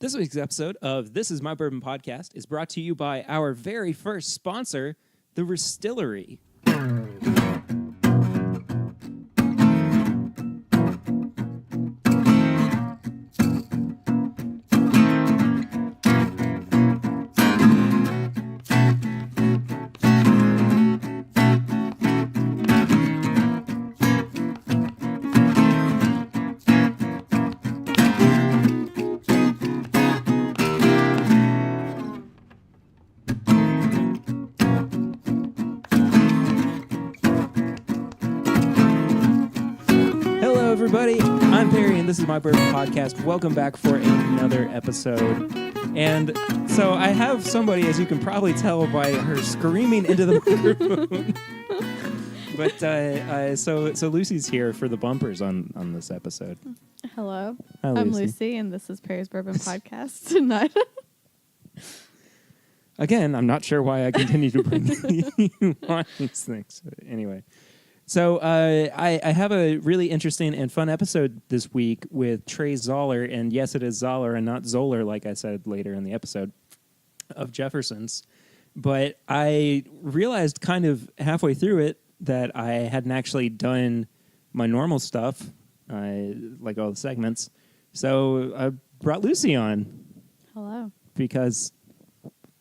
This week's episode of This Is My Bourbon Podcast is brought to you by our very first sponsor, the Restillery. Everybody, I'm Perry, and this is My Bourbon Podcast. Welcome back for another episode. And so I have somebody, as you can probably tell by her screaming into the microphone. But so Lucy's here for the bumpers on this episode. Hello. Hi, I'm Lucy. Lucy, and this is Perry's Bourbon Podcast tonight. Again, I'm not sure why I continue to bring you on these things. But anyway. So I have a really interesting and fun episode this week with Trey Zoeller, and yes, it is Zoeller and not Zoeller, like I said later in the episode, of Jefferson's. But I realized kind of halfway through it that I hadn't actually done my normal stuff, like all the segments. So I brought Lucy on. Hello. Because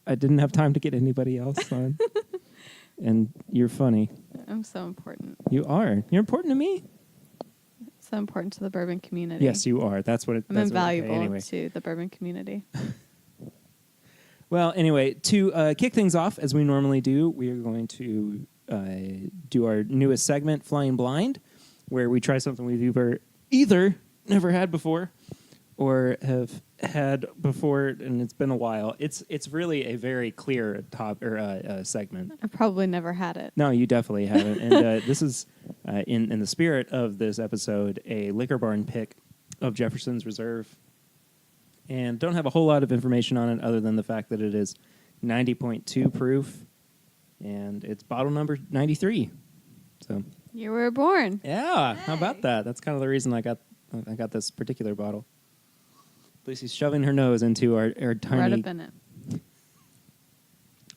I didn't have time to get anybody else on. And you're funny. I'm so important. You are. You're important to me. So important to the bourbon community. Yes, you are. That's what it. I'm that's invaluable anyway. to the bourbon community. Well, anyway, to kick things off, as we normally do, we are going to do our newest segment, Flying Blind, where we try something we've either never had before or have had before, and it's been a while. It's really a very clear segment. I've probably never had it. No, you definitely haven't. And this is, in the spirit of this episode, a Liquor Barn pick of Jefferson's Reserve. And don't have a whole lot of information on it other than the fact that it is 90.2 proof, and it's bottle number 93. So You were born. yeah, how about that? That's kind of the reason I got this particular bottle. Lucy's shoving her nose into our tiny. Right up in it.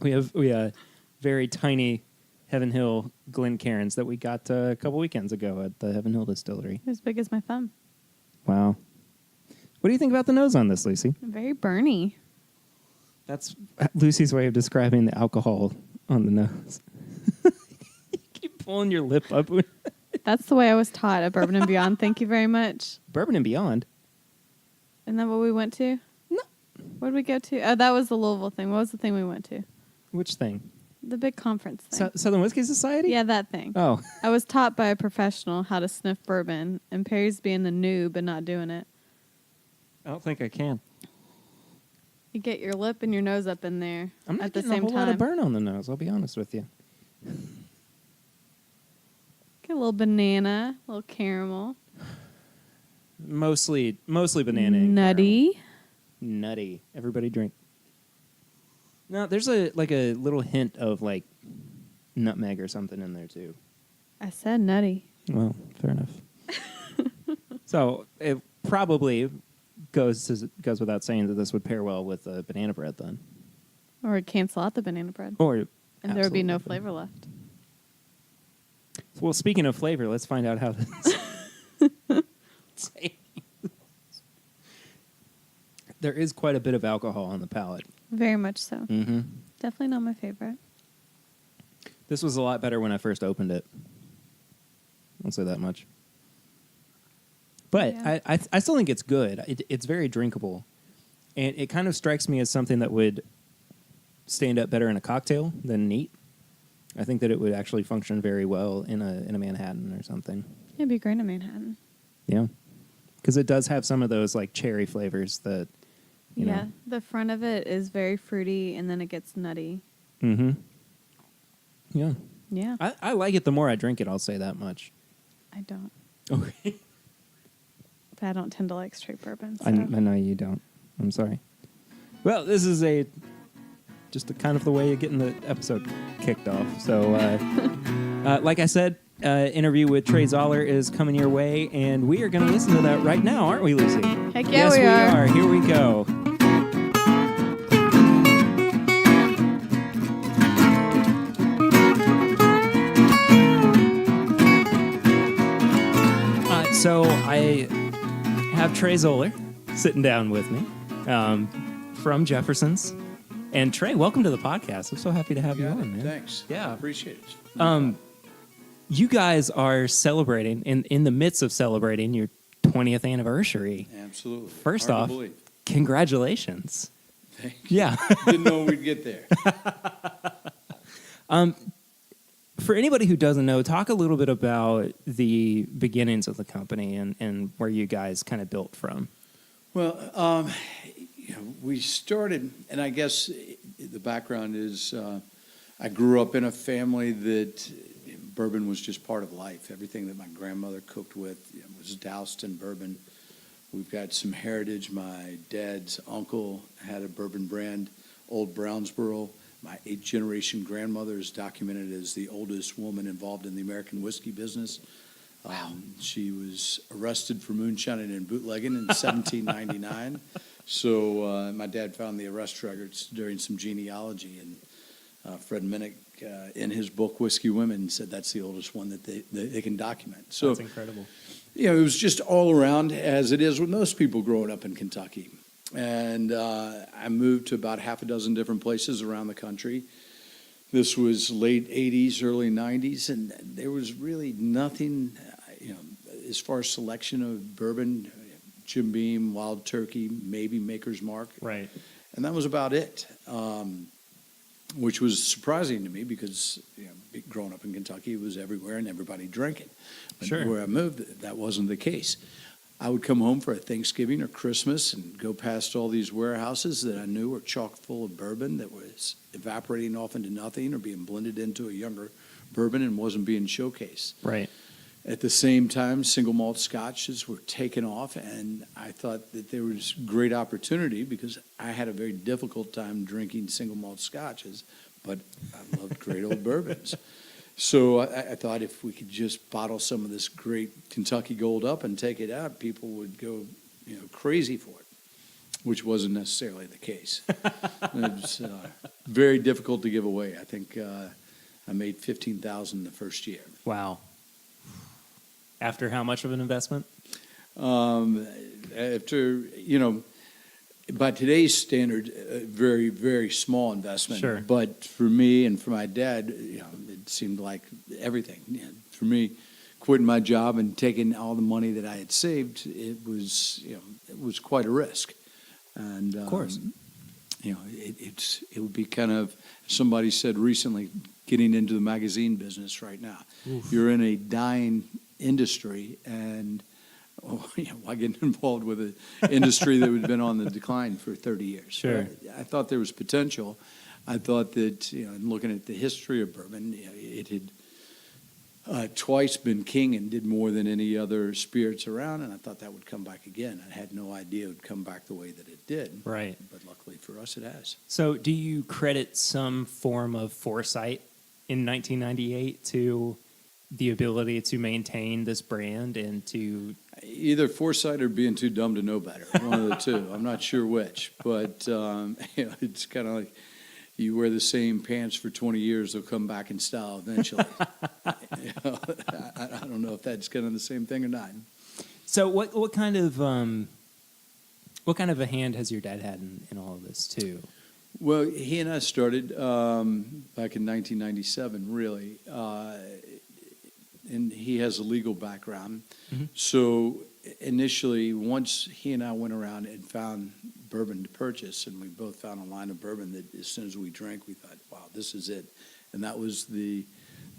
We have very tiny Heaven Hill Glencairns that we got a couple weekends ago at the Heaven Hill Distillery. As big as my thumb. Wow. What do you think about the nose on this, Lucy? Very burny. That's Lucy's way of describing the alcohol on the nose. You keep pulling your lip up. That's the way I was taught at Bourbon and Beyond. Thank you very much. Bourbon and Beyond? Isn't that what we went to? No. What did we go to? Oh, that was the Louisville thing. What was the thing we went to? Which thing? The big conference thing. Southern Whiskey Society? Yeah, that thing. Oh. I was taught by a professional how to sniff bourbon, and Perry's being the noob and not doing it. I don't think I can. You get your lip and your nose up in there I'm not at the getting same a whole time. lot of burn on the nose, I'll be honest with you. Get a little banana, a little caramel. Mostly banana and Nutty. caramel. Nutty. Everybody drink. No, there's a little hint of like nutmeg or something in there too. I said nutty. Well, fair enough. So it probably goes without saying that this would pair well with banana bread then. Or it'd cancel out the banana bread. Or And there would be no absolutely. flavor left. Well, speaking of flavor, let's find out how this. There is quite a bit of alcohol on the palate. Very much so. Mm-hmm. Definitely not my favorite. This was a lot better when I first opened it. I'll say that much. But Yeah. I still think it's good. It's very drinkable. And it kind of strikes me as something that would stand up better in a cocktail than neat. I think that it would actually function very well in a Manhattan or something. It'd be great in Manhattan. Yeah. Because it does have some of those like cherry flavors that, you know. The front of it is very fruity, and then it gets nutty. Mm-hmm. Yeah. Yeah. I like it the more I drink it, I'll say that much. I don't. Okay. But I don't tend to like straight bourbon. So. I know you don't. I'm sorry. Well, this is just kind of the way of getting the episode kicked off. So, like I said, interview with Trey Zoeller is coming your way, and we are going to listen to that right now, aren't we, Lucy? Heck yeah, yes, we are. Here we go. have Trey Zoeller sitting down with me from Jefferson's. And Trey, welcome to the podcast. I'm so happy to have you on, man. Thanks. Yeah. I appreciate it. You guys are celebrating, in the midst of celebrating your 20th anniversary. Absolutely. First Hard off, to believe. congratulations. Thank you. Yeah. Didn't know we'd get there. For anybody who doesn't know, talk a little bit about the beginnings of the company and where you guys kind of built from. Well, we started, and I guess the background is I grew up in a family that bourbon was just part of life. Everything that my grandmother cooked with was doused in bourbon. We've got some heritage. My dad's uncle had a bourbon brand, Old Brownsboro. My 8th-generation grandmother is documented as the oldest woman involved in the American whiskey business. Wow. She was arrested for moonshining and bootlegging in 1799. So my dad found the arrest records during some genealogy, and Fred Minnick, in his book Whiskey Women, said that's the oldest one that they can document. So That's incredible. it was just all around, as it is with most people growing up in Kentucky. And I moved to about half a dozen different places around the country. This was late 80s, early 90s, and there was really nothing, as far as selection of bourbon, Jim Beam, Wild Turkey, maybe Maker's Mark. Right. And that was about it, which was surprising to me because growing up in Kentucky, it was everywhere and everybody drank it. But Sure. where I moved, that wasn't the case. I would come home for a Thanksgiving or Christmas and go past all these warehouses that I knew were chock full of bourbon that was evaporating off into nothing or being blended into a younger bourbon and wasn't being showcased. Right. At the same time, single malt scotches were taken off, and I thought that there was great opportunity because I had a very difficult time drinking single malt scotches, but I loved great old bourbons. So I thought if we could just bottle some of this great Kentucky Gold up and take it out, people would go, crazy for it, which wasn't necessarily the case. It was very difficult to give away. I think I made $15,000 the first year. Wow. After how much of an investment? After, by today's standard, a very, very small investment. Sure. But for me and for my dad, it seemed like everything. For me, quitting my job and taking all the money that I had saved, it was quite a risk. And Of course. It would be kind of, somebody said recently, getting into the magazine business right now. Oof. You're in a dying industry, and why get involved with an industry that had been on the decline for 30 years? Sure. But I thought there was potential. I thought that, in looking at the history of bourbon, it had twice been king and did more than any other spirits around, and I thought that would come back again. I had no idea it would come back the way that it did. Right. But luckily for us, it has. So do you credit some form of foresight in 1998 to the ability to maintain this brand and to... Either foresight or being too dumb to know better. One of the two. I'm not sure which. But, it's kind of like you wear the same pants for 20 years, they'll come back in style eventually. I don't know if that's kind of the same thing or not. So what kind of a hand has your dad had in all of this too? Well, he and I started back in 1997, really. And he has a legal background. Mm-hmm. So initially, once he and I went around and found bourbon to purchase, and we both found a line of bourbon that as soon as we drank, we thought, wow, this is it. And that was the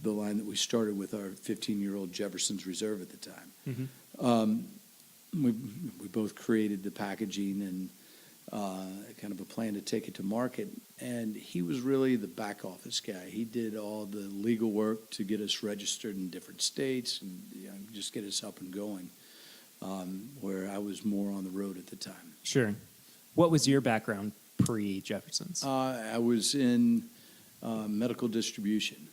line that we started with our 15-year-old Jefferson's Reserve at the time. Mm-hmm. We both created the packaging and kind of a plan to take it to market. And he was really the back office guy. He did all the legal work to get us registered in different states and just get us up and going, where I was more on the road at the time. Sure. What was your background pre-Jefferson's? I was in medical distribution.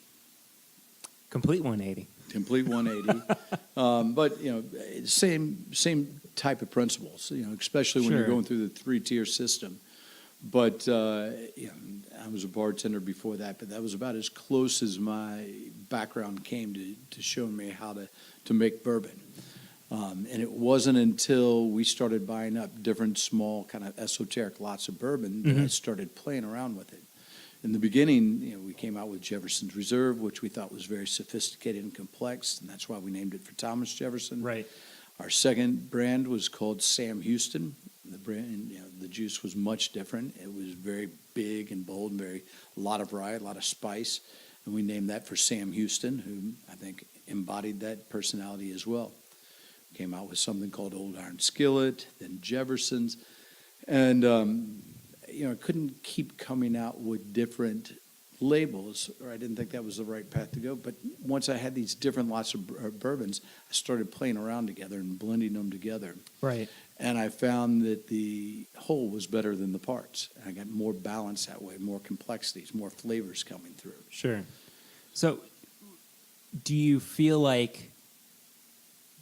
Complete 180. Complete 180. But, same type of principles, especially when Sure. you're going through the 3-tier system. But, I was a bartender before that, but that was about as close as my background came to showing me how to make bourbon. And it wasn't until we started buying up different small kind of esoteric lots of bourbon that I started playing around with it. In the beginning, we came out with Jefferson's Reserve, which we thought was very sophisticated and complex, and that's why we named it for Thomas Jefferson. Right. Our second brand was called Sam Houston. The brand, the juice was much different. It was very big and bold, and a lot of rye, a lot of spice, and we named that for Sam Houston, who I think embodied that personality as well. Came out with something called Old Iron Skillet, then Jefferson's, and I couldn't keep coming out with different labels, or I didn't think that was the right path to go. But once I had these different lots of bourbons, I started playing around together and blending them together. Right. And I found that the whole was better than the parts. And I got more balance that way, more complexities, more flavors coming through. Sure. So, do you feel like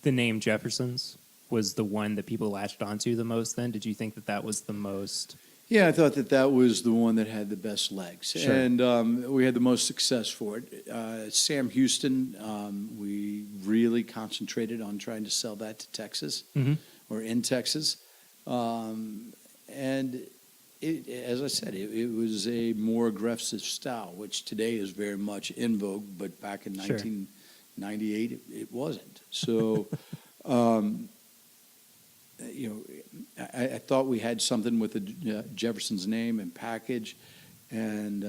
the name Jefferson's was the one that people latched onto the most then? Did you think that that was the most? Yeah, I thought that was the one that had the best legs. Sure. And we had the most success for it. Sam Houston, we really concentrated on trying to sell that to Texas or in Texas. And as I said, it was a more aggressive style, which today is very much in vogue, but back in 1998, it wasn't. So, I thought we had something with the Jefferson's name and package, and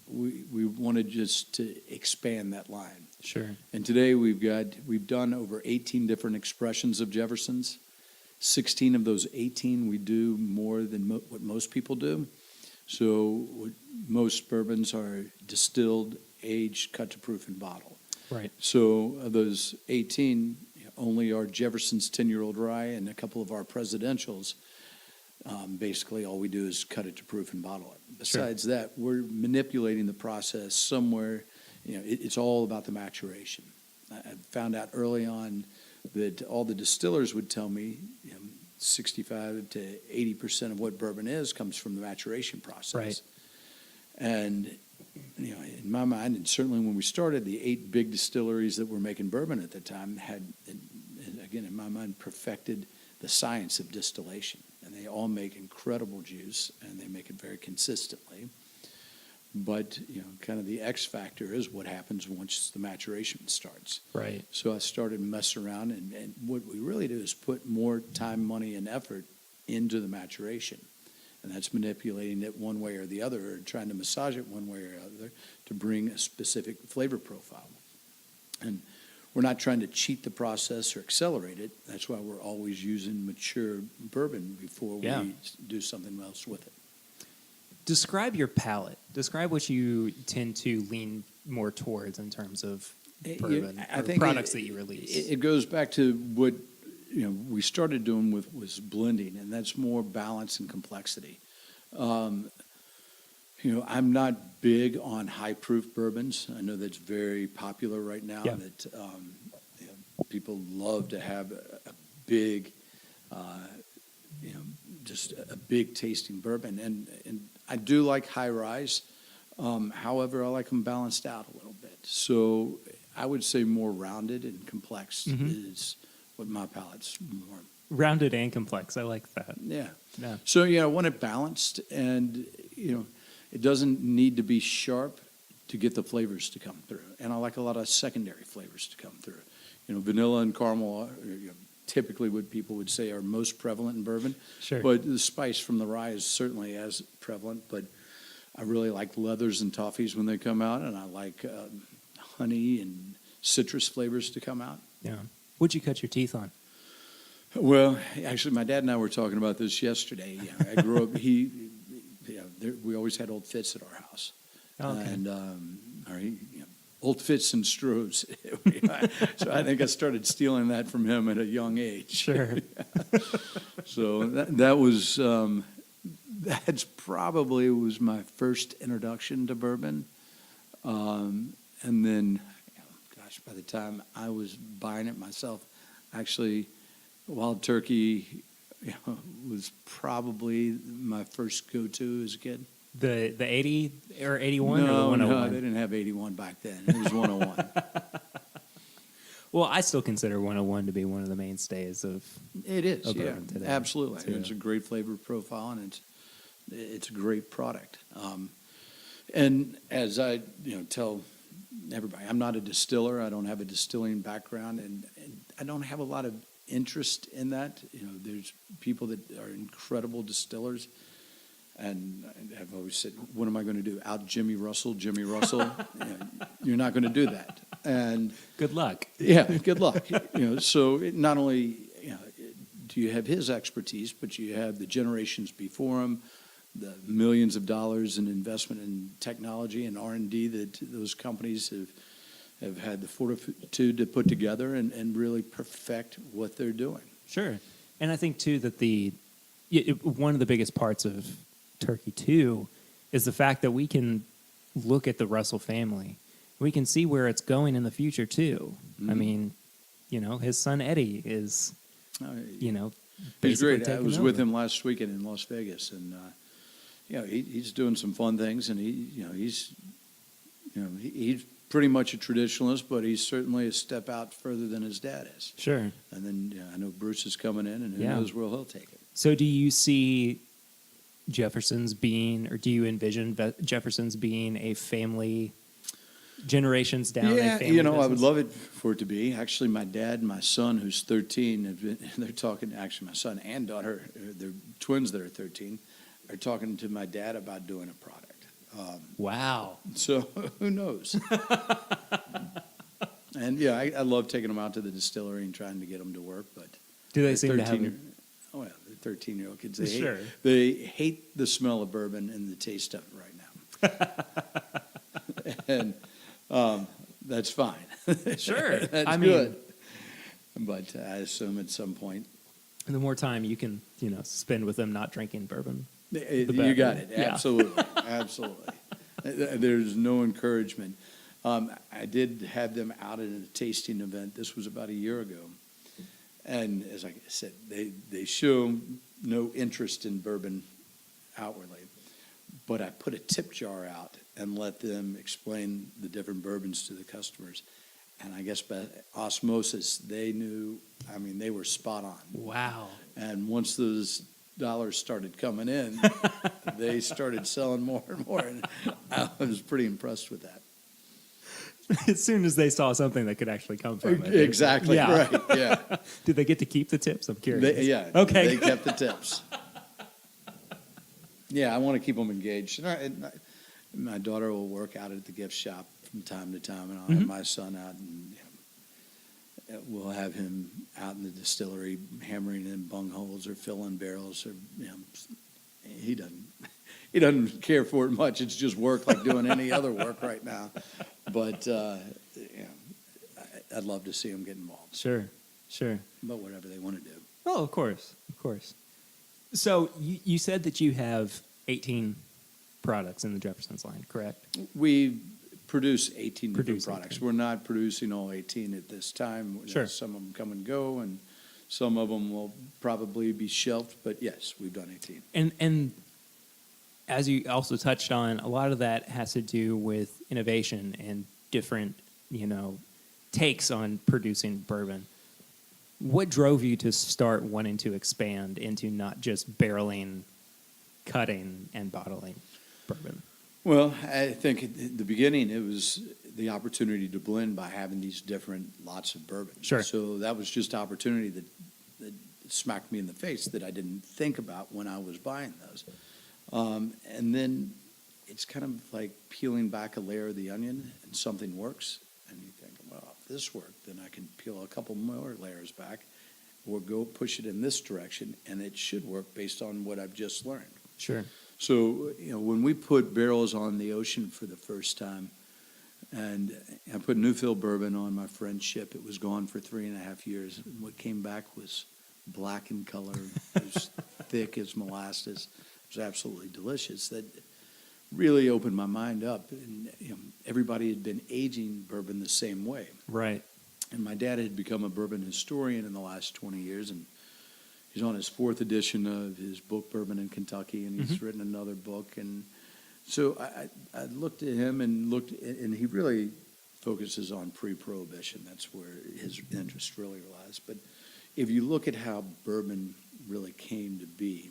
we wanted just to expand that line. Sure. And today we've done over 18 different expressions of Jefferson's. 16 of those 18 we do more than what most people do. So most bourbons are distilled, aged, cut to proof, and bottled. Right. So of those 18, only our Jefferson's 10-year-old rye and a couple of our presidentials, basically all we do is cut it to proof and bottle it. Besides that, we're manipulating the process somewhere. It's all about the maturation. I found out early on that all the distillers would tell me 65 to 80% of what bourbon is comes from the maturation process. Right. And in my mind, and certainly when we started, the 8 big distilleries that were making bourbon at the time had, again, in my mind, perfected the science of distillation. And they all make incredible juice, and they make it very consistently. But, kind of the X factor is what happens once the maturation starts. Right. So I started messing around, and what we really do is put more time, money, and effort into the maturation. And that's manipulating it one way or the other, or trying to massage it one way or the other to bring a specific flavor profile. And we're not trying to cheat the process or accelerate it. That's why we're always using mature bourbon before we do something else with it. Describe your palate. Describe what you tend to lean more towards in terms of bourbon I or think products that you release. It goes back to what we started doing was blending, and that's more balance and complexity. I'm not big on high proof bourbons. I know that's very popular right now. Yeah. That people love to have a big, just a big tasting bourbon, and I do like high rise. However, I like them balanced out a little bit. So I would say more rounded and complex is what my palate's more. Rounded and complex. I like that. Yeah. Yeah. So, I want it balanced, and, it doesn't need to be sharp to get the flavors to come through. And I like a lot of secondary flavors to come through. Vanilla and caramel are typically what people would say are most prevalent in bourbon. Sure. But the spice from the rye is certainly as prevalent. But I really like leathers and toffees when they come out, and I like honey and citrus flavors to come out. Yeah. What'd you cut your teeth on? Well, actually, my dad and I were talking about this yesterday. I grew up. We always had old Fitz at our house, and old Fitz and Strohs. So I think I started stealing that from him at a young age. Sure. So that was that's probably was my first introduction to bourbon, and then, by the time I was buying it myself, actually, Wild Turkey was probably my first go-to as a kid. The 80 or 81 or the No, 101? they didn't have 81 back then. It was 101. Well, I still consider 101 to be one of the mainstays of. It is, Of yeah, bourbon today, absolutely. too. It's a great flavor profile, and it's a great product. And as I tell everybody, I'm not a distiller. I don't have a distilling background, and I don't have a lot of interest in that. There's people that are incredible distillers, and I've always said, "What am I going to do? Out Jimmy Russell? Jimmy Russell? You're not going to do that." And Good luck. yeah, good luck. So not only do you have his expertise, but you have the generations before him, the millions of dollars in investment in technology and R&D that those companies have had the fortitude to put together and really perfect what they're doing. Sure. And I think, too, that one of the biggest parts of Turkey, too, is the fact that we can look at the Russell family. We can see where it's going in the future, too. Mm-hmm. I mean, his son Eddie is, He's basically great. I taking was with over. him last weekend in Las Vegas, and he's doing some fun things, and he's pretty much a traditionalist, but he's certainly a step out further than his dad is. Sure. And then I know Bruce is coming in, and who Yeah. knows where he'll take it. So do you see Jefferson's being, or do you envision Jefferson's being a family, generations down? A Yeah, family I would business? love it for it to be. Actually, my dad and my son, who's 13, they're talking, actually my son and daughter, they're twins that are 13, are talking to my dad about doing a product. Wow. So who knows? And yeah, I love taking them out to the distillery and trying to get them to work. But Do they they're seem to have? well, they're 13-year-old kids. They Sure. they hate the smell of bourbon and the taste of it right now. And that's fine. Sure. That's I mean- good. But I assume at some point, The more time you can, spend with them not drinking bourbon. you better. got it. Yeah. Absolutely. Absolutely. There's no encouragement. I did have them out at a tasting event. This was about a year ago. And as I said, they show no interest in bourbon outwardly. But I put a tip jar out and let them explain the different bourbons to the customers. And I guess by osmosis, they knew, they were spot on. Wow. And once those dollars started coming in, they started selling more and more. And I was pretty impressed with that. As soon as they saw something that could actually come from it. Exactly, Yeah. right, yeah. Did they get to keep the tips? I'm curious. Yeah. Okay. They kept the tips. Yeah, I want to keep them engaged. And my daughter will work out at the gift shop from time to time, and I'll have my son out, and we'll have him out in the distillery hammering in bungholes or filling barrels, or he doesn't care for it much. It's just work like doing any other work right now. But I'd love to see him get involved. Sure. But whatever they want to do. Oh, of course. So you said that you have 18 products in the Jefferson's line, correct? We produce 18 different Produce products. 18. We're not producing all 18 at this time. Sure. Some of them come and go, and some of them will probably be shelved. But yes, we've done 18. And as you also touched on, a lot of that has to do with innovation and different, takes on producing bourbon. What drove you to start wanting to expand into not just barreling, cutting, and bottling bourbon? Well, I think at the beginning it was the opportunity to blend by having these different lots of bourbon. Sure. So that was just opportunity that smacked me in the face that I didn't think about when I was buying those. And then it's kind of like peeling back a layer of the onion, and something works, and you think, well, if this worked, then I can peel a couple more layers back, or go push it in this direction, and it should work based on what I've just learned. Sure. So, when we put barrels on the ocean for the first time, and I put Newfield bourbon on my friend's ship, it was gone for 3.5 years. And what came back was black in color, it was thick as molasses. It was absolutely delicious. That really opened my mind up. And everybody had been aging bourbon the same way. Right. And my dad had become a bourbon historian in the last 20 years, and he's on his 4th edition of his book, Bourbon in Kentucky, and he's written another book. And so I looked at him and he really focuses on pre-prohibition. That's where his interest really lies. But if you look at how bourbon really came to be,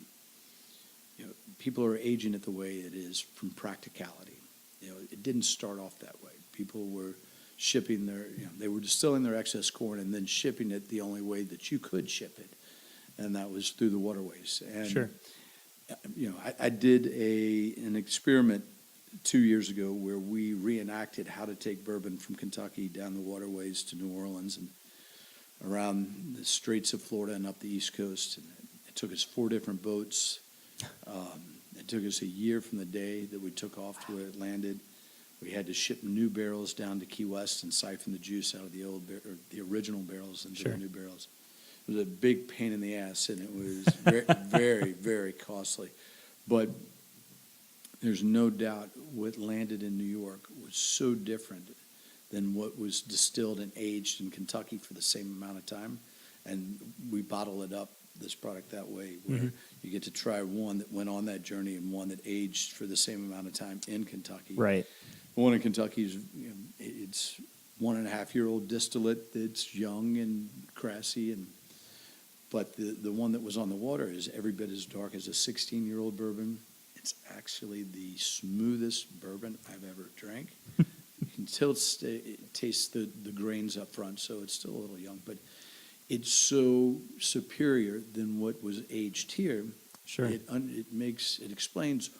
people are aging it the way it is from practicality. It didn't start off that way. People were shipping they were distilling their excess corn and then shipping it the only way that you could ship it, and that was through the waterways. And, Sure. I did an experiment 2 years ago where we reenacted how to take bourbon from Kentucky down the waterways to New Orleans and around the Straits of Florida and up the East Coast. And it took us 4 different boats. It took us a year from the day that we took off to where it landed. We had to ship new barrels down to Key West and siphon the juice out of the the original barrels into the new barrels. It was a big pain in the ass, and it was very, very, very costly. But there's no doubt what landed in New York was so different than what was distilled and aged in Kentucky for the same amount of time. And we bottle it up, this product, that way, where you get to try one that went on that journey and one that aged for the same amount of time in Kentucky. Right. The one in Kentucky is, it's 1.5-year-old distillate that's young and grassy, but the one that was on the water is every bit as dark as a 16-year-old bourbon. It's actually the smoothest bourbon I've ever drank. You can still taste the grains up front, so it's still a little young, but it's so superior than what was aged here. Sure. It explains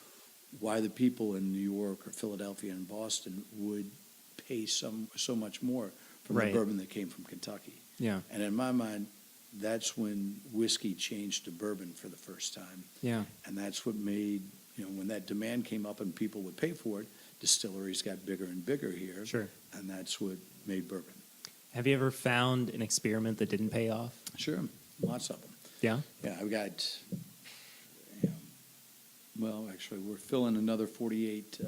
why the people in New York or Philadelphia and Boston would pay so much more for the bourbon that came from Kentucky. Yeah. And in my mind, that's when whiskey changed to bourbon for the first time. Yeah. And that's what made, when that demand came up and people would pay for it, distilleries got bigger and bigger here. Sure. And that's what made bourbon. Have you ever found an experiment that didn't pay off? Sure. Lots of them. Yeah? Yeah, I've got, well, actually, we're filling another 48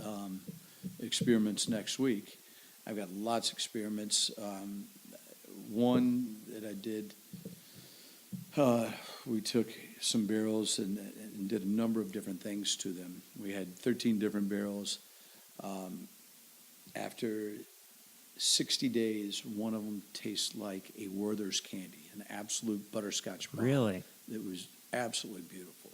experiments next week. I've got lots of experiments. One that I did, we took some barrels and did a number of different things to them. We had 13 different barrels. After 60 days, one of them tastes like a Werther's candy, an absolute butterscotch bomb. Really? It was absolutely beautiful.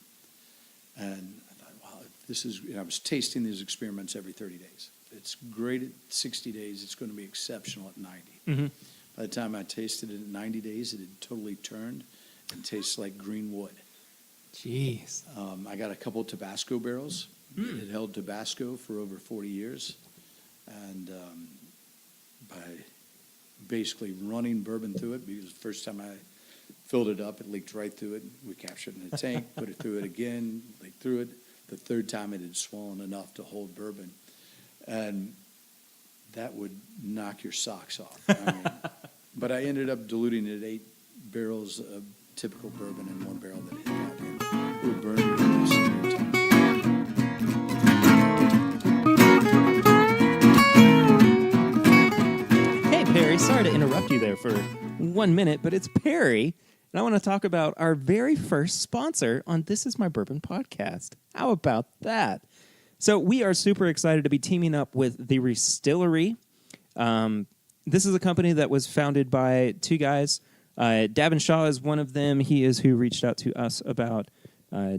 And I thought, wow, this is, I was tasting these experiments every 30 days. If it's great at 60 days, it's going to be exceptional at 90. Mm-hmm. By the time I tasted it at 90 days, it had totally turned and tastes like green wood. Jeez. I got a couple of Tabasco barrels. It had held Tabasco for over 40 years. And by basically running bourbon through it, because the first time I filled it up, it leaked right through it. We captured it in a tank, put it through it again, leaked through it. The third time it had swollen enough to hold bourbon. And that would knock your socks off. But I ended up diluting it 8 barrels of typical bourbon in 1 barrel that hit out. And it would burn your lips and your tongue. Hey, Perry, sorry to interrupt you there for 1 minute, but it's Perry, and I want to talk about our very first sponsor on This Is My Bourbon podcast. How about that? So we are super excited to be teaming up with The Restillery. This is a company that was founded by 2 guys. Davin Shaw is one of them. He is who reached out to us about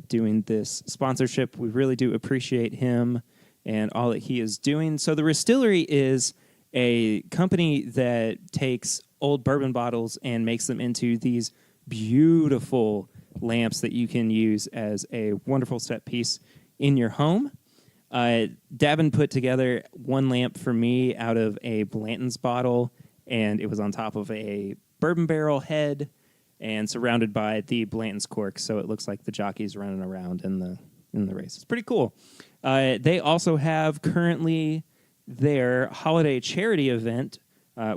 doing this sponsorship. We really do appreciate him and all that he is doing. So The Restillery is a company that takes old bourbon bottles and makes them into these beautiful lamps that you can use as a wonderful set piece in your home. Davin put together 1 lamp for me out of a Blanton's bottle, and it was on top of a bourbon barrel head and surrounded by the Blanton's cork, so it looks like the jockey's running around in the race. It's pretty cool. They also have currently their holiday charity event,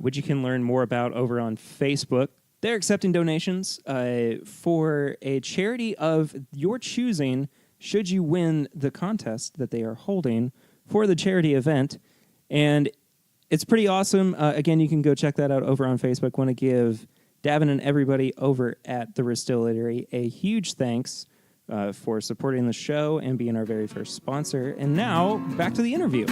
which you can learn more about over on Facebook. They're accepting donations for a charity of your choosing should you win the contest that they are holding for the charity event. And it's pretty awesome. Again, you can go check that out over on Facebook. Want to give Davin and everybody over at The Restillery a huge thanks for supporting the show and being our very first sponsor. And now, back to the interview.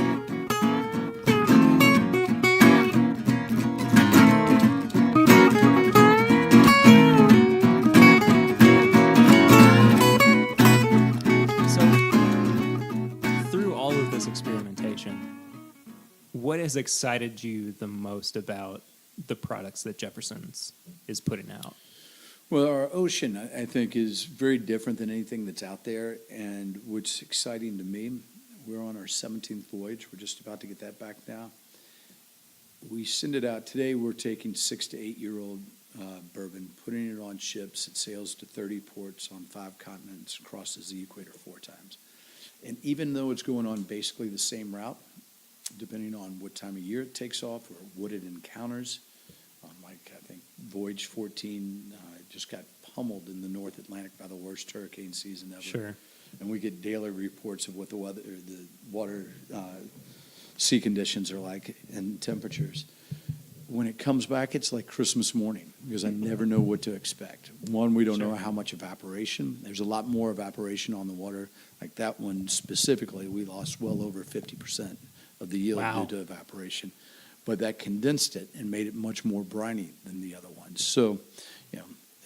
what has excited you the most about the products that Jefferson's is putting out? Well, our ocean, I think, is very different than anything that's out there. And what's exciting to me, we're on our 17th voyage. We're just about to get that back now. We send it out. Today, we're taking 6 to 8 year old bourbon, putting it on ships. It sails to 30 ports on 5 continents, crosses the equator 4 times. And even though it's going on basically the same route, depending on what time of year it takes off or what it encounters, like I think Voyage 14 just got pummeled in the North Atlantic by the worst hurricane season ever. Sure. And we get daily reports of what the weather, or the water, sea conditions are like and temperatures. When it comes back, it's like Christmas morning because I never know what to expect. One, we don't know how much evaporation. There's a lot more evaporation on the water. Like that one specifically, we lost well over 50% of the yield due to evaporation. But that condensed it and made it much more briny than the other ones. So,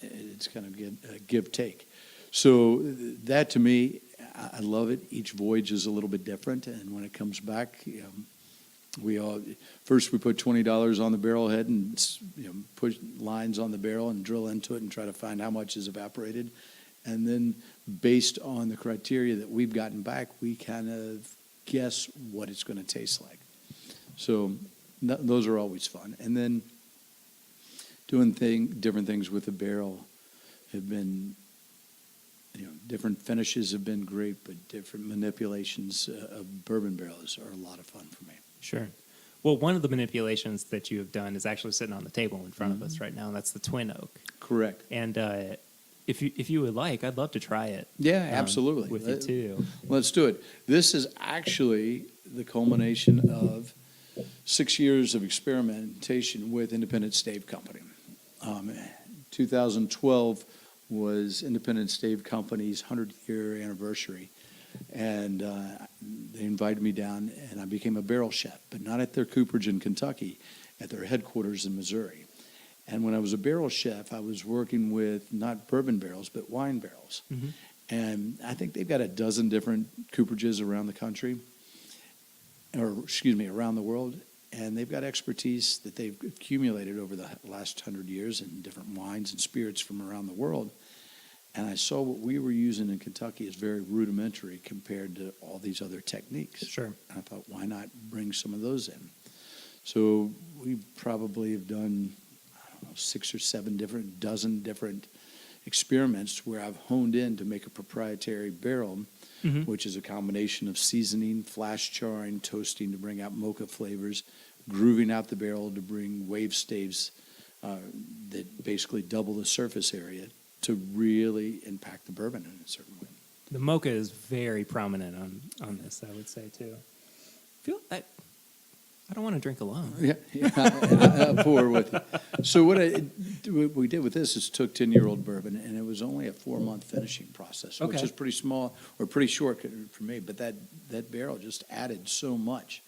it's kind of a give-take. So that to me, I love it. Each voyage is a little bit different. And when it comes back, we put $20 on the barrel head and push lines on the barrel and drill into it and try to find how much is evaporated. And then based on the criteria that we've gotten back, we kind of guess what it's going to taste like. So those are always fun. And then doing different things with the barrel have been, different finishes have been great, but different manipulations of bourbon barrels are a lot of fun for me. Sure. Well, one of the manipulations that you have done is actually sitting on the table in front of us right now, and that's the Twin Oak. Correct. And if you would like, I'd love to try it. Yeah, absolutely. With you too. Let's do it. This is actually the culmination of 6 years of experimentation with Independent Stave Company. 2012 was Independent Stave Company's 100-year anniversary, and they invited me down, and I became a barrel chef, but not at their cooperage in Kentucky, at their headquarters in Missouri. And when I was a barrel chef, I was working with not bourbon barrels, but wine barrels. Mm-hmm. And I think they've got a dozen different cooperages around the country, around the world. And they've got expertise that they've accumulated over the last 100 years in different wines and spirits from around the world. And I saw what we were using in Kentucky as very rudimentary compared to all these other techniques. Sure. And I thought, why not bring some of those in? So we probably have done, 6 or 7 dozen different experiments where I've honed in to make a proprietary barrel, which is a combination of seasoning, flash charring, toasting to bring out mocha flavors, grooving out the barrel to bring wave staves that basically double the surface area to really impact the bourbon in a certain way. The mocha is very prominent on this, I would say, too. I don't want to drink alone. Yeah, I'll pour with you. So what we did with this is took 10-year-old bourbon, and it was only a 4-month finishing process, which is pretty small or pretty short for me. But that barrel just added so much.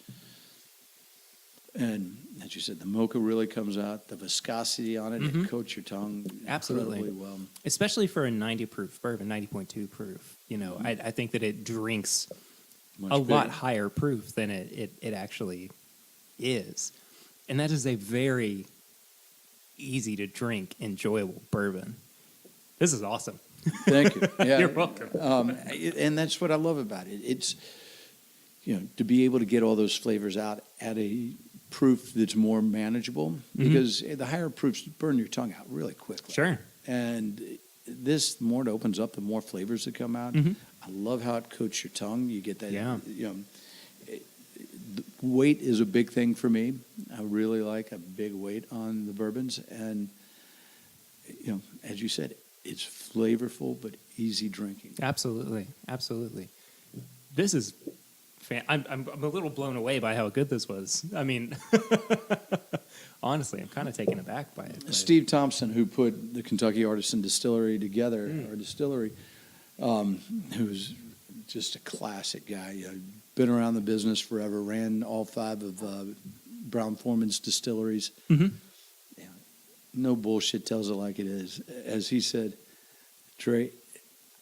And as you said, the mocha really comes out. The viscosity on it, it coats your tongue incredibly well. Especially for a 90 proof bourbon, 90.2 proof. I think that it drinks Much a bigger. lot higher proof than it actually is. And that is a very easy to drink, enjoyable bourbon. This is awesome. Thank you. Yeah. You're welcome. And that's what I love about it. It's, to be able to get all those flavors out at a proof that's more manageable, because the higher proofs burn your tongue out really quickly. Sure. And this, the more it opens up, the more flavors that come out. I love how it coats your tongue. You get that, weight is a big thing for me. I really like a big weight on the bourbons. And, as you said, it's flavorful but easy drinking. Absolutely. This is I'm a little blown away by how good this was. I mean, honestly, I'm kind of taken aback by it. Steve Thompson, who put the Kentucky Artisan Distillery together, our distillery, who's just a classic guy. Been around the business forever, ran all 5 of Brown-Forman's distilleries. No bullshit, tells it like it is. As he said, Trey,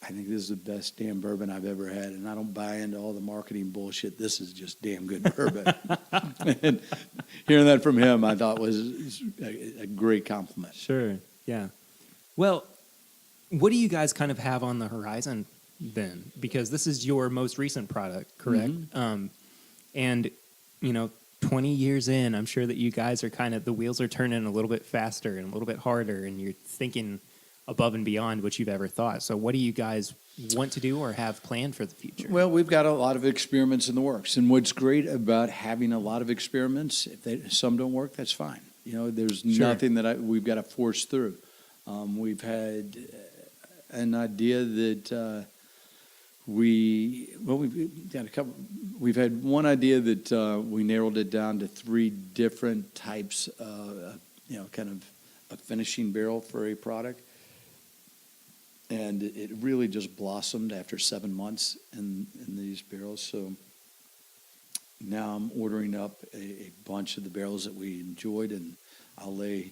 I think this is the best damn bourbon I've ever had, and I don't buy into all the marketing bullshit. This is just damn good bourbon. And hearing that from him, I thought was a great compliment. Sure. Yeah. Well, what do you guys kind of have on the horizon then? Because this is your most recent product, correct? And, 20 years in, I'm sure that you guys are the wheels are turning a little bit faster and a little bit harder, and you're thinking above and beyond what you've ever thought. So what do you guys want to do or have planned for the future? Well, we've got a lot of experiments in the works. And what's great about having a lot of experiments, if some don't work, that's fine. There's nothing that we've got to force through. We've had an idea that we've got a couple. We've had one idea that we narrowed it down to 3 different types of, kind of a finishing barrel for a product. And it really just blossomed after 7 months in these barrels. So now I'm ordering up a bunch of the barrels that we enjoyed, and I'll lay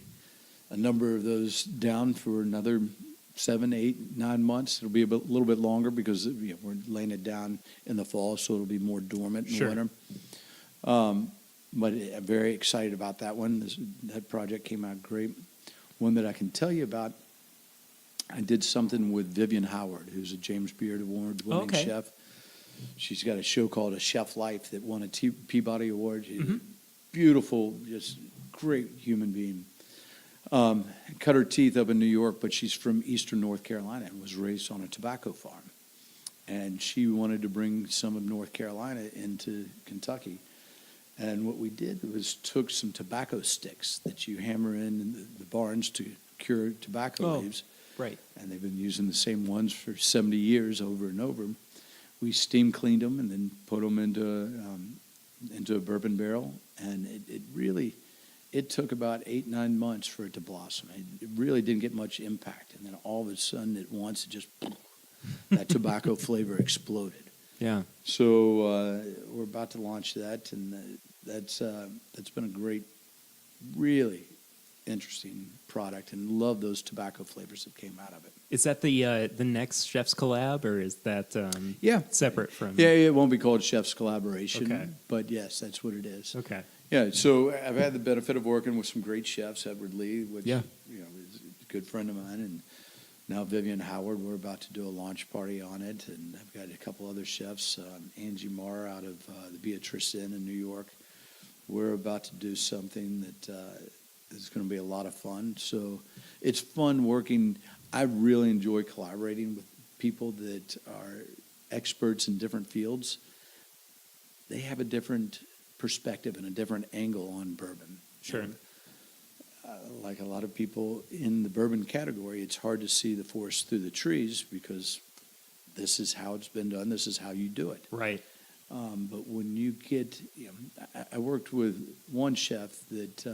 a number of those down for another 7, 8, 9 months. It'll be a little bit longer because we're laying it down in the fall, so it'll be more dormant in the winter. But I'm very excited about that one. That project came out great. One that I can tell you about, I did something with Vivian Howard, who's a James Beard Award-winning chef. She's got a show called A Chef Life that won a Peabody Award. She's a beautiful, just great human being. Cut her teeth up in New York, but she's from eastern North Carolina and was raised on a tobacco farm. And she wanted to bring some of North Carolina into Kentucky. And what we did was took some tobacco sticks that you hammer in the barns to cure tobacco leaves. Right. And they've been using the same ones for 70 years over and over. We steam cleaned them and then put them into a bourbon barrel. And it took about 8, 9 months for it to blossom. It really didn't get much impact. And then all of a sudden at once, it just, that tobacco flavor exploded. Yeah. So we're about to launch that. And that's been a great, really interesting product, and love those tobacco flavors that came out of it. Is that the next Chef's Collab, or is that separate from? Yeah, it won't be called Chef's Collaboration, Okay. but yes, that's what it is. Okay. Yeah, so I've had the benefit of working with some great chefs, Edward Lee, which is a good friend of mine, and now Vivian Howard. We're about to do a launch party on it, and I've got a couple other chefs, Angie Marr out of the Beatrice Inn in New York. We're about to do something that is going to be a lot of fun. So it's fun working. I really enjoy collaborating with people that are experts in different fields. They have a different perspective and a different angle on bourbon. Sure. Like a lot of people in the bourbon category, it's hard to see the forest through the trees because this is how it's been done. This is how you do it. Right. But when you get, I worked with one chef that,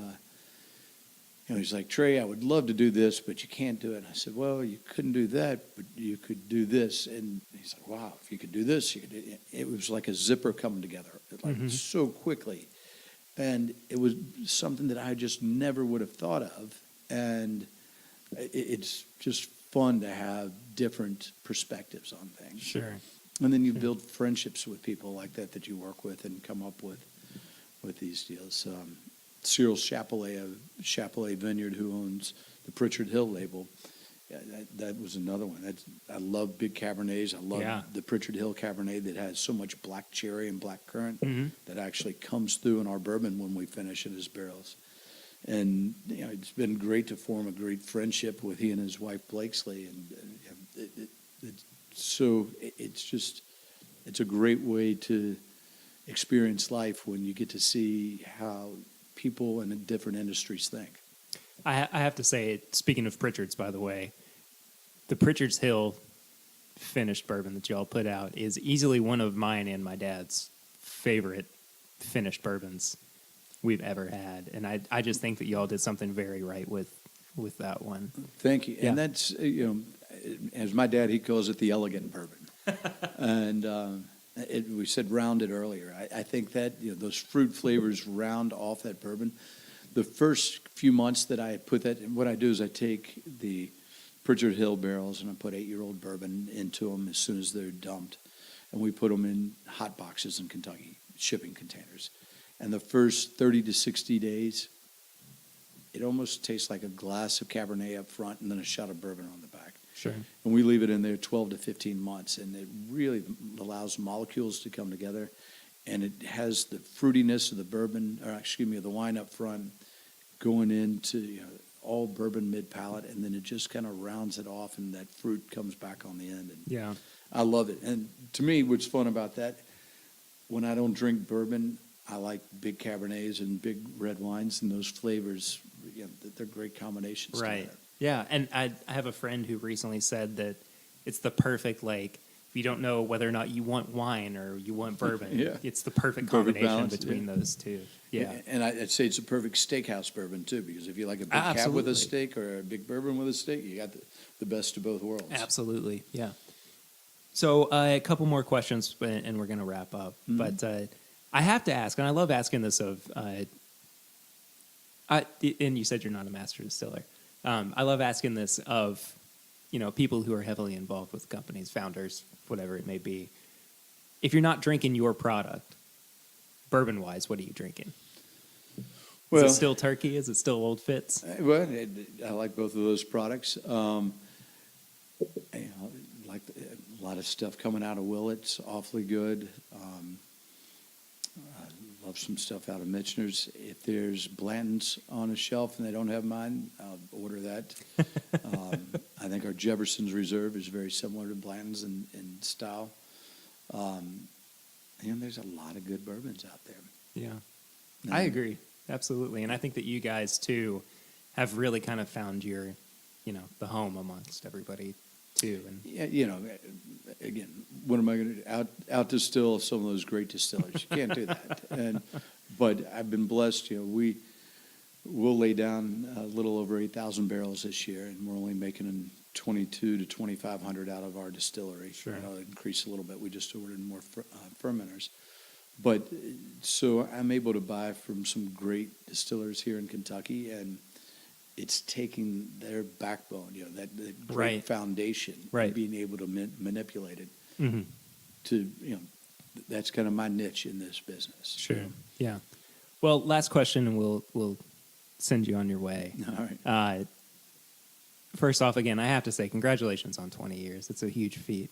he's like, Trey, I would love to do this, but you can't do it. And I said, well, you couldn't do that, but you could do this. And he's like, wow, if you could do this, you could do it. It was like a zipper coming together, like so quickly. And it was something that I just never would have thought of. And it's just fun to have different perspectives on things. Sure. And then you build friendships with people like that you work with and come up with these deals. Cyril Chapelet of Chapelet Vineyard, who owns the Pritchard Hill label, that was another one. I love big Cabernets. I love the Pritchard Hill Cabernet that has so much black cherry and black currant that actually comes through in our bourbon when we finish in his barrels. And it's been great to form a great friendship with he and his wife Blakesley, and it's a great way to experience life when you get to see how people in different industries think. I have to say, speaking of Pritchard's, by the way, the Pritchard's Hill finished bourbon that y'all put out is easily one of mine and my dad's favorite finished bourbons we've ever had. And I just think that y'all did something very right with that one. Thank you. Yeah. And that's, as my dad, he calls it the elegant bourbon. And we said rounded earlier. I think that those fruit flavors round off that bourbon. The first few months that I put that, and what I do is I take the Pritchard Hill barrels, and I put 8-year-old bourbon into them as soon as they're dumped. And we put them in hot boxes in Kentucky, shipping containers. And the first 30 to 60 days, it almost tastes like a glass of Cabernet up front and then a shot of bourbon on the back. Sure. And we leave it in there 12 to 15 months, and it really allows molecules to come together. And it has the fruitiness of the bourbon, or excuse me, of the wine up front, going into all bourbon mid palate, and then it just kind of rounds it off, and that fruit comes back on the end. And Yeah. I love it. And to me, what's fun about that, when I don't drink bourbon, I like big Cabernets and big red wines, and those flavors, they're great combinations. Right. Together. Yeah. And I have a friend who recently said that it's the perfect, like, if you don't know whether or not you want wine or you want bourbon, Yeah. it's the perfect Perfect combination balance, between those two. Yeah. And I'd say it's a perfect steakhouse bourbon, too, because if you like a big cab Absolutely. with a steak or a big bourbon with a steak, you got the best of both worlds. Absolutely. Yeah. So a couple more questions, and we're going to wrap up. Mm-hmm. But I have to ask, and I love asking this of, and you said you're not a master distiller. I love asking this of, people who are heavily involved with companies, founders, whatever it may be. If you're not drinking your product, bourbon-wise, what are you drinking? Well, Is it still turkey? Is it still Old Fitz? Well, I like both of those products. Like a lot of stuff coming out of Willett's, awfully good. I love some stuff out of Michener's. If there's Blanton's on a shelf and they don't have mine, I'll order that. I think our Jefferson's Reserve is very similar to Blanton's in style. And there's a lot of good bourbons out there. Yeah. I agree. Absolutely. And I think that you guys, too, have really kind of found your, the home amongst everybody, too. And Yeah, again, what am I going to do? Out distill some of those great distillers? You can't do that. But I've been blessed. We'll lay down a little over 8,000 barrels this year, and we're only making 22 to 2,500 out of our distillery. Sure. Increase a little bit. We just ordered more fermenters. But so I'm able to buy from some great distillers here in Kentucky, and it's taking their backbone, that great Right. foundation, Right. and being able to manipulate it mm-hmm. to, that's kind of my niche in this business. Sure. Yeah. Well, last question, and we'll send you on your way. All right. First off, again, I have to say congratulations on 20 years. It's a huge feat.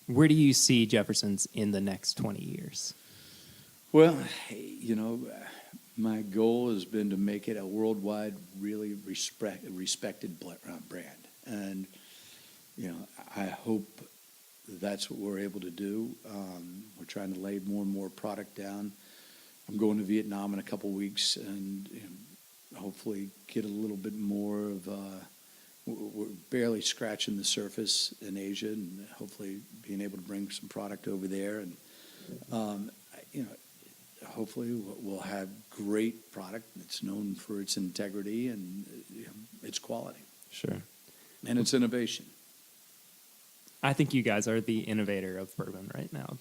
Where do you see Jefferson's in the next 20 years? Well, my goal has been to make it a worldwide, really respected brand. And, I hope that's what we're able to do. We're trying to lay more and more product down. I'm going to Vietnam in a couple weeks and hopefully get a little bit more of, we're barely scratching the surface in Asia, and hopefully being able to bring some product over there. And, hopefully we'll have great product that's known for its integrity and its quality. Sure. And its innovation. I think you guys are the innovator of bourbon right now,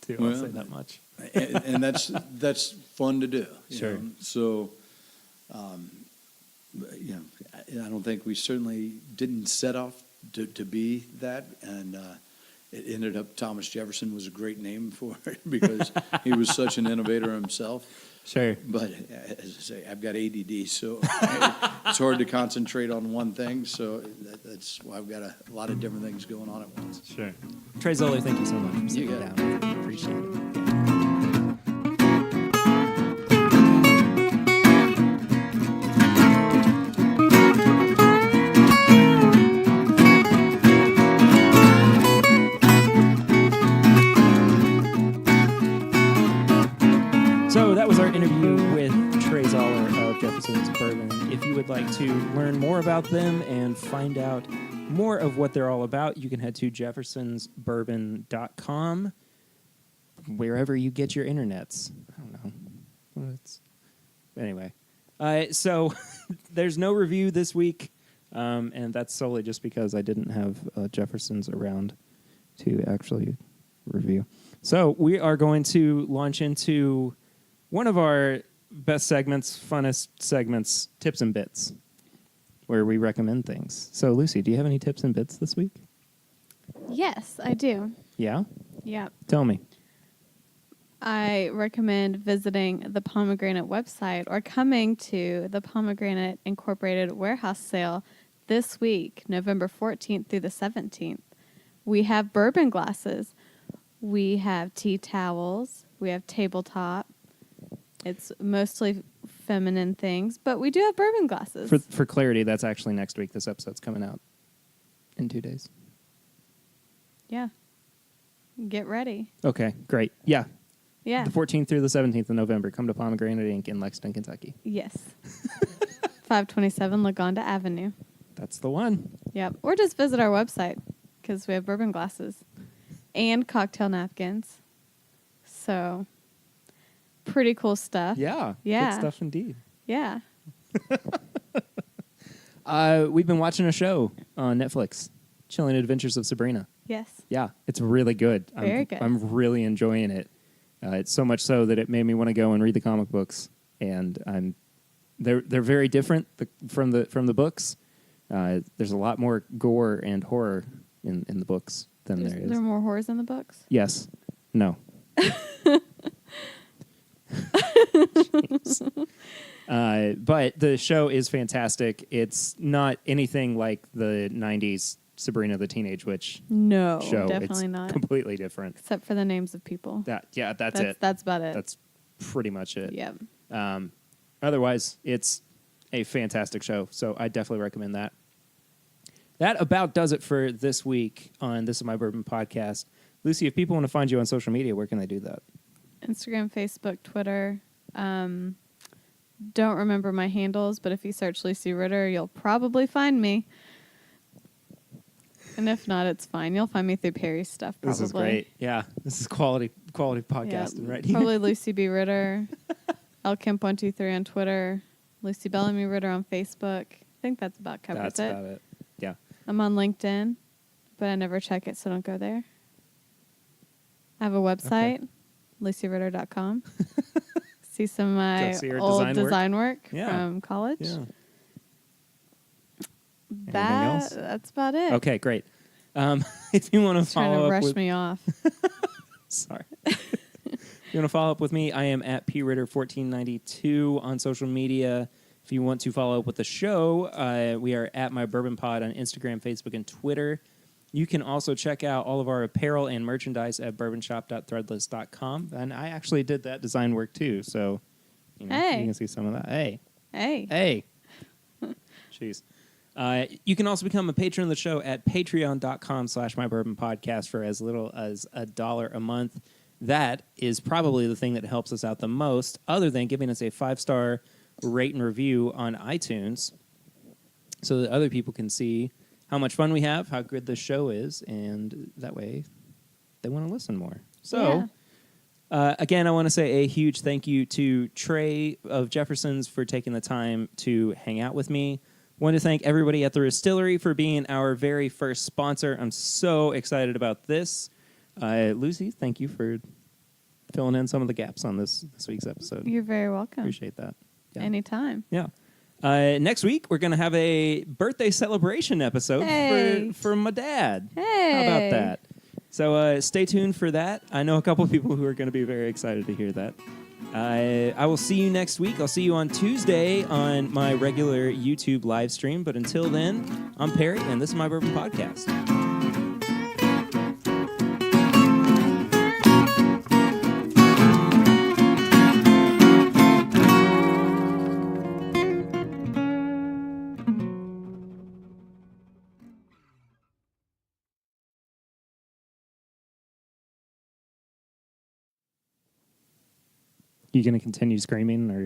too. I'll say that much. And that's fun to do. Sure. So, I don't think we certainly didn't set off to be that. And it ended up Thomas Jefferson was a great name for it because he was such an innovator himself. Sure. But as I say, I've got ADD, so it's hard to concentrate on one thing. So that's why I've got a lot of different things going on at once. Sure. Trey Zoeller, thank you so much for sitting You got down. Appreciate it. So that was our interview with Trey Zoeller of Jefferson's Bourbon. If you would like to learn more about them and find out more of what they're all about, you can head to jeffersonsbourbon.com, wherever you get your internets. I don't know. Anyway, so there's no review this week, and that's solely just because I didn't have Jefferson's around to actually review. So we are going to launch into one of our best segments, funnest segments, tips and bits. where we recommend things. So, Lucy, do you have any tips and bits this week? Yes, I do. Yeah? Yeah. Tell me. I recommend visiting the Pomegranate website or coming to the Pomegranate Incorporated warehouse sale this week, November 14th through the 17th. We have bourbon glasses. We have tea towels. We have tabletop. It's mostly feminine things, but we do have bourbon glasses. For clarity, that's actually next week. This episode's coming out in 2 days. Yeah. Get ready. Okay, great. Yeah. Yeah. The 14th through the 17th of November. Come to Pomegranate Inc. in Lexington, Kentucky. Yes. 527 Lagonda Avenue. That's the one. Yep. Or just visit our website because we have bourbon glasses and cocktail napkins. So, pretty cool stuff. Yeah. Yeah. Good stuff indeed. Yeah. We've been watching a show on Netflix, Chilling Adventures of Sabrina. Yes. Yeah, it's really good. Very good. I'm really enjoying it. It's so much so that it made me want to go and read the comic books, and they're very different from the books. There's a lot more gore and horror in the books than there is. There are more horrors in the books? Yes. No. But the show is fantastic. It's not anything like the 90s Sabrina the Teenage Witch No, show. definitely It's not. completely different. Except for the names of people. That's it. That's about it. That's pretty much it. Yep. Otherwise, it's a fantastic show. So I definitely recommend that. That about does it for this week on This Is My Bourbon podcast. Lucy, if people want to find you on social media, where can they do that? Instagram, Facebook, Twitter. Don't remember my handles, but if you search Lucy Ritter, you'll probably find me. And if not, it's fine. You'll find me through Perry's stuff, probably. This is great. Yeah, this is quality podcasting right here. Probably Lucy B. Ritter. LKemp123 on Twitter. Lucy Bellamy Ritter on Facebook. I think that's about covers That's it. about it. Yeah. I'm on LinkedIn, but I never check it, so don't go there. I have a website, LucyRitter.com. See some of my see her old design work Yeah. from college. Yeah. Anything else? That's about it. Okay, great. If you want to Trying follow to up rush with me off. Sorry. If you want to follow up with me, I am at pritter1492 on social media. If you want to follow up with the show, we are at My Bourbon Pod on Instagram, Facebook, and Twitter. You can also check out all of our apparel and merchandise at bourbonshop.threadless.com. And I actually did that design work too, so you can see some of that. Hey. Jeez. You can also become a patron of the show at patreon.com/mybourbonpodcast for as little as $1 a month. That is probably the thing that helps us out the most, other than giving us a 5-star rate and review on iTunes so that other people can see how much fun we have, how good the show is, and that way they want to listen more. So, again, I want to say a huge thank you to Trey of Jefferson's for taking the time to hang out with me. Want to thank everybody at the Distillery for being our very first sponsor. I'm so excited about this. Lucy, thank you for filling in some of the gaps on this week's episode. You're very welcome. Appreciate that. Yeah. Anytime. Yeah. Next week, we're going to have a birthday celebration episode for my dad. Hey. How about that? So stay tuned for that. I know a couple of people who are going to be very excited to hear that. I will see you next week. I'll see you on Tuesday on my regular YouTube live stream. But until then, I'm Perry, and this is My Bourbon Podcast. You going to continue screaming? Or